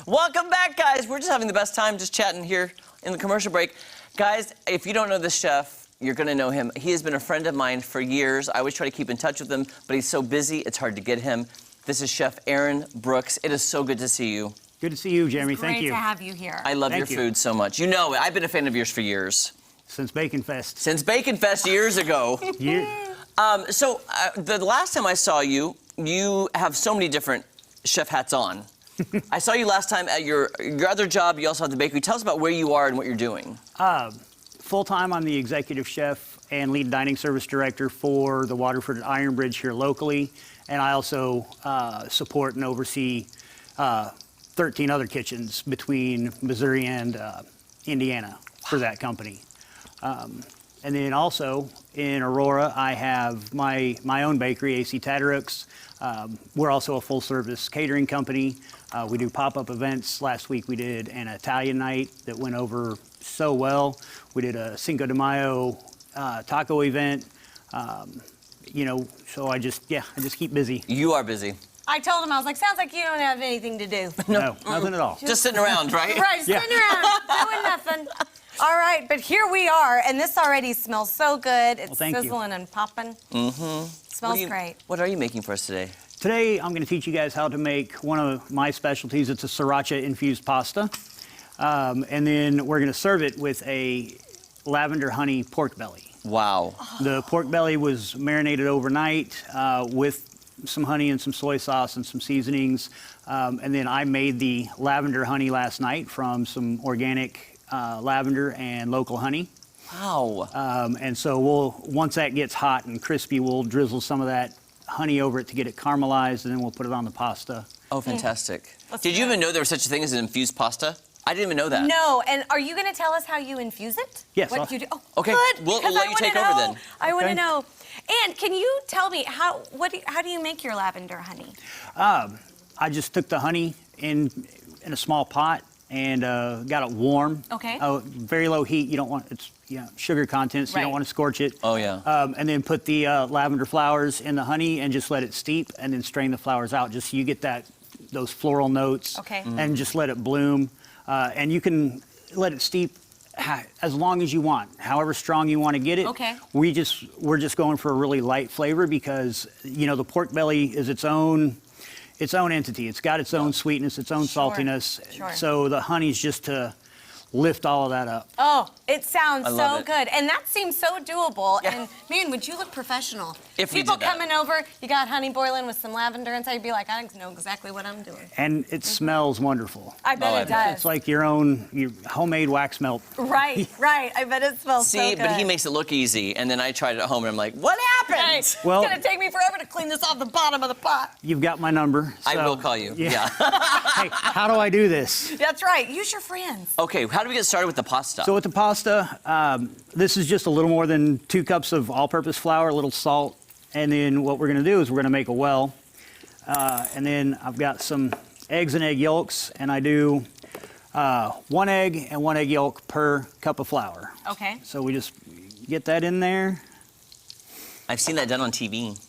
Welcome back, guys. We're just having the best time just chatting here in the commercial break. Guys, if you don't know this chef, you're going to know him. He has been a friend of mine for years. I always try to keep in touch with him, but he's so busy, it's hard to get him. This is Chef Aaron Brooks. It is so good to see you. Good to see you, Jeremy. Thank you. Great to have you here. I love your food so much. You know it. I've been a fan of yours for years. Since Bacon Fest. Since Bacon Fest years ago. The last time I saw you, you have so many different chef hats on. I saw you last time at your other job. You also have the bakery. Tell us about where you are and what you're doing. Full-time, I'm the executive chef and lead dining service director for the Waterford Iron Bridge here locally. And I also support and oversee 13 other kitchens between Missouri and Indiana for that company. And then also in Aurora, I have my own bakery, AC Tatterooks. We're also a full-service catering company. We do pop-up events. Last week we did an Italian night that went over so well. We did a Cinco de Mayo taco event. You know, so I just keep busy. You are busy. I told him, I was like, sounds like you don't have anything to do. No, nothing at all. Just sitting around, right? Right, sitting around, doing nothing. All right, but here we are, and this already smells so good. It's sizzling and popping. Mm-hmm. Smells great. What are you making for us today? Today, I'm going to teach you guys how to make one of my specialties. It's a sriracha-infused pasta. And then we're going to serve it with a lavender honey pork belly. Wow. The pork belly was marinated overnight with some honey and some soy sauce and some seasonings. And then I made the lavender honey last night from some organic lavender and local honey. Wow. And so once that gets hot and crispy, we'll drizzle some of that honey over it to get it caramelized, and then we'll put it on the pasta. Oh, fantastic. Did you even know there was such a thing as an infused pasta? I didn't even know that. No, and are you going to tell us how you infuse it? Yes. What do you do? Oh, okay. Good, We'll let you take over then. I want to know. And can you tell me how do you make your lavender honey? I just took the honey in a small pot and got it warm. Okay. Very low heat. You don't want sugar content, so you don't want to scorch it. Oh yeah. And then put the lavender flowers in the honey and just let it steep, and then strain the flowers out just so you get those floral notes. Okay. And just let it bloom. And you can let it steep as long as you want, however strong you want to get it. Okay. We're just going for a really light flavor because the pork belly is its own entity. It's got its own sweetness, its own saltiness. Sure. So the honey's just to lift all of that up. Oh, it sounds so it. good. And that seems so doable. Yeah. And man, would you look professional? If we People did that. coming over, you got honey boiling with some lavender inside, you'd be like, I know exactly what I'm doing. And it smells wonderful. I bet it does. It's like your homemade wax melt. Right. I bet it smells so good. See, but he makes it look easy, and then I tried it at home, and I'm like, what happened? Hey, Well- it's going to take me forever to clean this off the bottom of the pot. You've got my number. I so- will call you. Yeah. Hey, how do I do this? That's right. Use your friends. Okay, how do we get started with the pasta? So with the pasta, this is just a little more than 2 cups of all-purpose flour, a little salt, and then what we're going to do is we're going to make a well. And then I've got some eggs and egg yolks, and I do 1 egg and 1 egg yolk per cup of flour. Okay. So we just get that in there. I've seen that done on TV.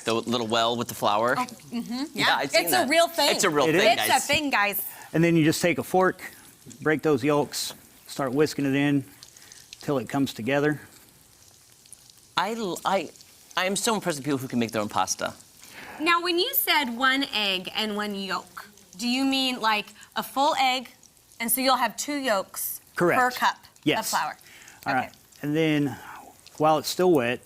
The little well with the flour. Oh, Yeah, I've seen it's that. a real thing. It's a real It thing, is. guys. It's a thing, guys. And then you just take a fork, break those yolks, start whisking it in till it comes together. I am so impressed with people who can make their own pasta. Now, when you said 1 egg and 1 yolk, do you mean like a full egg, and so you'll have 2 yolks Correct. per cup Yes. of flour? All right. And then while it's still wet,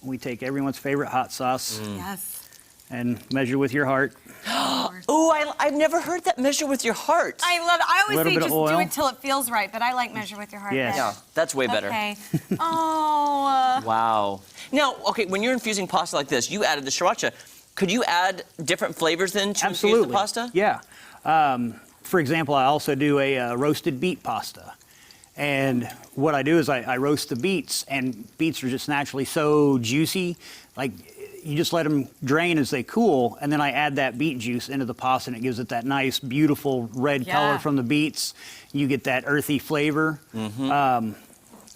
we take everyone's favorite hot sauce Yes. and measure with your heart. Oh, I've never heard that measure with your heart. I love it. I always Little say bit of just do oil. it till it feels right, but I like measure with your heart. Yes. better. Yeah, that's way better. Okay. Oh. Wow. Now, okay, when you're infusing pasta like this, you added the sriracha. Could you add different flavors then to infuse the pasta? Yeah. For example, I also do a roasted beet pasta. And what I do is I roast the beets, and beets are just naturally so juicy. Like, you just let them drain as they cool, and then I add that beet juice into the pasta, and it gives it that nice, beautiful red color from the beets. You get that earthy flavor.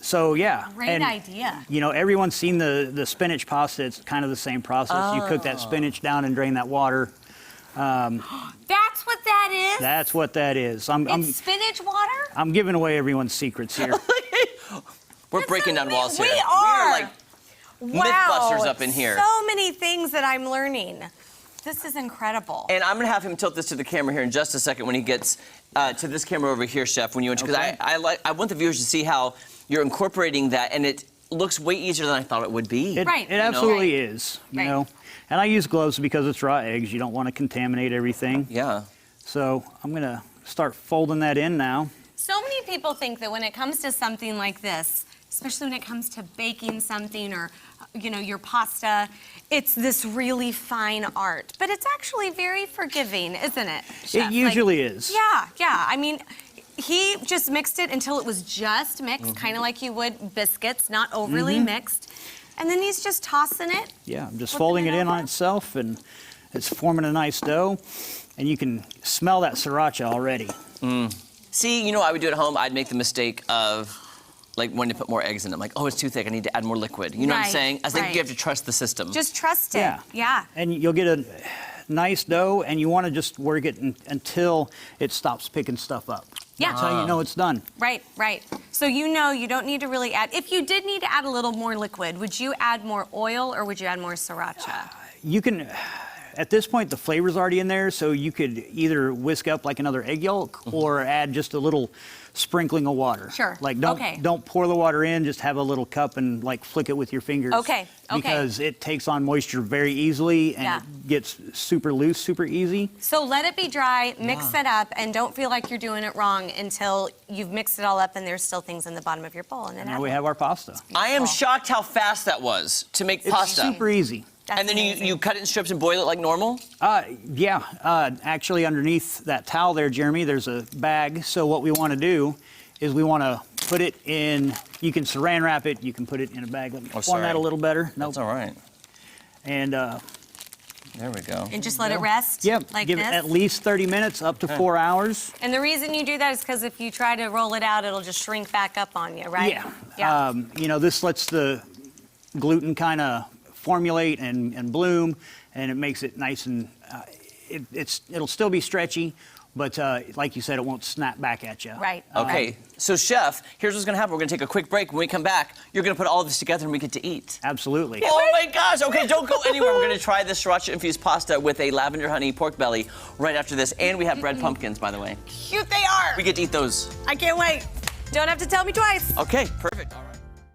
So, yeah. Great idea. You know, everyone's seen the spinach pasta. It's kind of the same process. You cook that spinach down and drain that water. That's That's what that is? That's what that is. It's spinach water? I'm giving away everyone's secrets here. We're breaking down walls here. We are. like Mythbusters up in here. So many things that I'm learning. This is incredible. And I'm gonna have him tilt this to the camera here in just a second when he gets to this camera over here, Chef. When you because Okay. I want the viewers to see how you're incorporating that, and it looks way easier than I thought it would be. It, Right. It absolutely Right. is. You Right. know, and I use gloves because it's raw eggs. You don't want to contaminate everything. Yeah. So I'm gonna start folding that in now. So many people think that when it comes to something like this, especially when it comes to baking something or, you know, your pasta, it's this really fine art. But it's actually very forgiving, isn't it, Chef? It usually is. Yeah, yeah. I mean, he just mixed it until it was just mixed, kind of like you would biscuits, not overly mixed. And then he's just tossing it. Yeah, I'm just Flipping folding it it in over. on itself, and it's forming a nice dough. And you can smell that sriracha already. See, you know what I would do at home? I'd make the mistake of like wanting to put more eggs in it. I'm like, oh, it's too thick. I need to add more liquid. You know what I'm Right, saying? I think right. you have to trust the system. Just trust it. Yeah. Yeah. And you'll get a nice dough, and you want to just work it until it stops picking stuff up. Yeah. That's how you know it's done. Right, right. So you know you don't need to really add. If you did need to add a little more liquid, would you add more oil or would you add more sriracha? You can, at this point, the flavor's already in there, so you could either whisk up like another egg yolk or add just a little sprinkling of water. Sure. Like Okay. don't pour the water in, just have a little cup and like flick it with your fingers. Okay, okay. Because it takes on moisture very easily and Yeah. it gets super loose, super easy. So let it be dry, mix it up, and don't feel like you're doing it wrong until you've mixed it all up and there's still things in the bottom of your bowl. And then Now add we them. have our pasta. I am shocked how fast that was to make It's pasta. super easy. That's And then amazing. you cut it in strips and boil it like normal? Actually underneath that towel there, Jeremy, there's a bag. So what we want to do is we want to put it in, you can saran wrap it, you can put it in a bag. Let me form sorry. that a little better. That's all right. And There we go. And just let it rest yep, like give this? it at least 30 minutes, up to 4 hours. And the reason you do that is because if you try to roll it out, it'll just shrink back up on you, right? Yeah. You know, this lets the gluten kind of formulate and bloom, and it makes it nice and it'll still be stretchy, but like you said, it won't snap back at you. Right. Okay, so Chef, here's what's gonna happen. We're gonna take a quick break. When we come back, you're gonna put all of this together and we get to eat. Absolutely. Oh my gosh, okay, don't go anywhere. We're gonna try this sriracha-infused pasta with a lavender honey pork belly right after this. And we have bread pumpkins, by the way. Cute they are. We get to eat those. I can't wait. Don't have to tell me twice. Okay, perfect. All right.